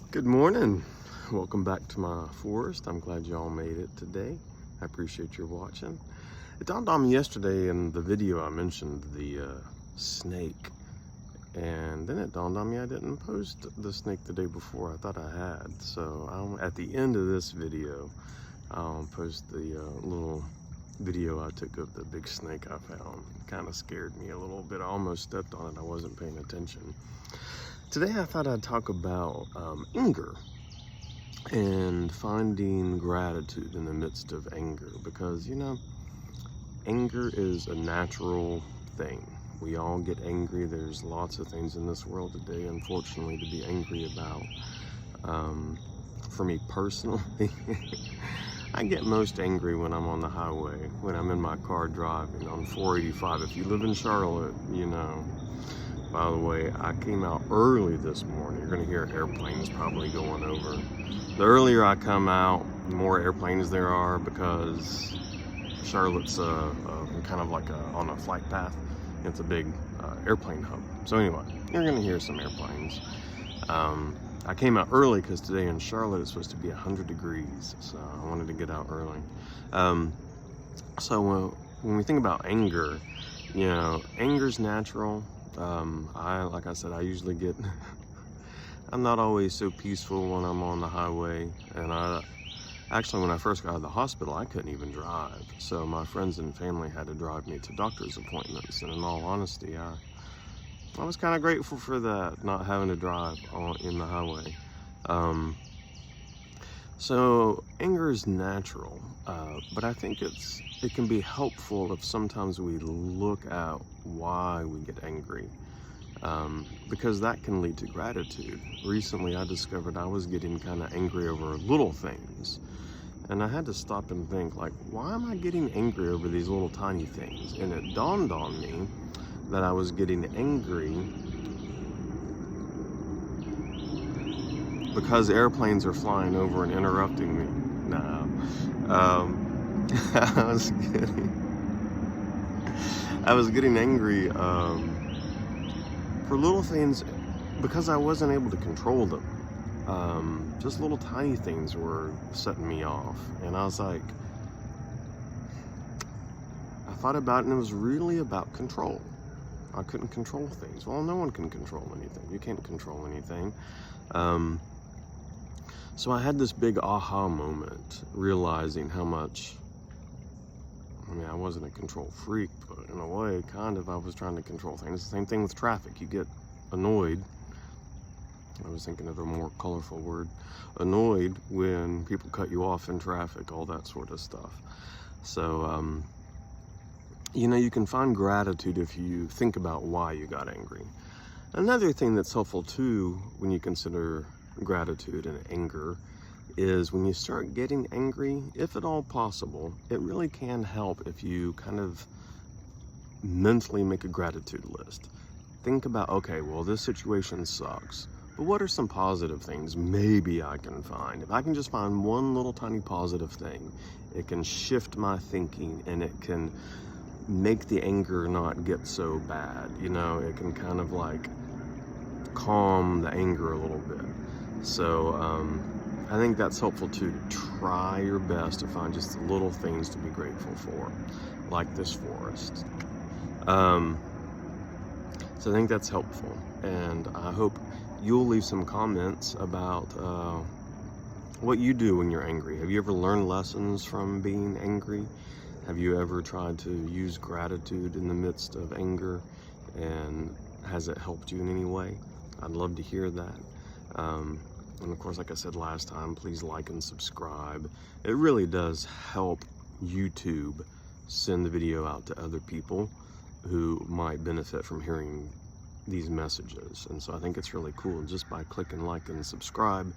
Good morning. Welcome back to my forest. I'm glad y'all made it today. I appreciate your watching. It dawned on me yesterday in the video I mentioned the snake, and then it dawned on me I didn't post the snake the day before. I thought I had. So at the end of this video, I'll post the little video I took of the big snake I found. It kind of scared me a little bit. I almost stepped on it. I wasn't paying attention. Today I thought I'd talk about anger and finding gratitude in the midst of anger, because anger is a natural thing. We all get angry. There's lots of things in this world today, unfortunately, to be angry about. For me personally, I get most angry when I'm on the highway, when I'm in my car driving on 485. If you live in Charlotte, you know. By the way, I came out early this morning. You're going to hear airplanes probably going over. The earlier I come out, the more airplanes there are, because Charlotte's kind of like on a flight path. It's a big airplane hub. So anyway, you're going to hear some airplanes. I came out early because today in Charlotte it's supposed to be 100 degrees, so I wanted to get out early. So when we think about anger, anger's natural. Like I said, I usually get, I'm not always so peaceful when I'm on the highway. And actually, when I first got out of the hospital, I couldn't even drive. So my friends and family had to drive me to doctor's appointments. And in all honesty, I was kind of grateful for that, not having to drive in the highway. So anger is natural, but I think it can be helpful if sometimes we look at why we get angry, because that can lead to gratitude. Recently, I discovered I was getting kind of angry over little things, and I had to stop and think, like, why am I getting angry over these little tiny things? And it dawned on me that I was getting angry because airplanes are flying over and interrupting me. No, I was getting angry for little things because I wasn't able to control them. Just little tiny things were setting me off, and I was like, I thought about it, and it was really about control. I couldn't control things. Well, no one can control anything. You can't control anything. So I had this big aha moment, realizing how much, I wasn't a control freak, but in a way, kind of, I was trying to control things. The same thing with traffic. You get annoyed. I was thinking of a more colorful word. Annoyed when people cut you off in traffic, all that sort of stuff. So, you can find gratitude if you think about why you got angry. Another thing that's helpful too, when you consider gratitude and anger, is when you start getting angry, if at all possible, it really can help if you kind of mentally make a gratitude list. Think about, okay, well, this situation sucks, but what are some positive things maybe I can find? If I can just find one little tiny positive thing, it can shift my thinking, and it can make the anger not get so bad. It can kind of like calm the anger a little bit. So I think that's helpful too, to try your best to find just the little things to be grateful for, like this forest. So I think that's helpful, and I hope you'll leave some comments about what you do when you're angry. Have you ever learned lessons from being angry? Have you ever tried to use gratitude in the midst of anger, and has it helped you in any way? I'd love to hear that. And of course, like I said last time, please like and subscribe. It really does help YouTube send the video out to other people who might benefit from hearing these messages. And so I think it's really cool. Just by clicking like and subscribe,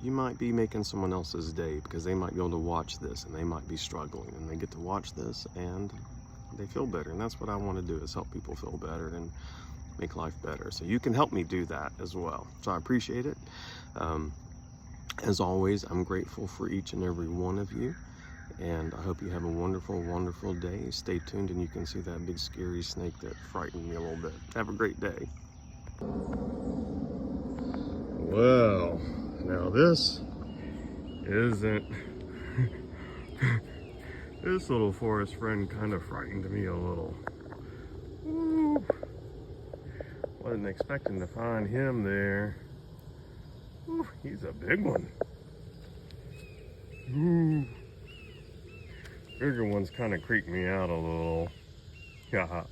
you might be making someone else's day, because they might be able to watch this and they might be struggling, and they get to watch this and they feel better. And that's what I want to do, is help people feel better and make life better. So you can help me do that as well. So I appreciate it. As always, I'm grateful for each and every one of you, and I hope you have a wonderful, wonderful day. Stay tuned, and you can see that big scary snake that frightened me a little bit. Have a great day. Well, Now this isn't, this little forest friend kind of frightened me a little. Ooh. Wasn't expecting to find him there. Ooh, he's a big one. Ooh. Bigger ones kind of creep me out a little. Yeah.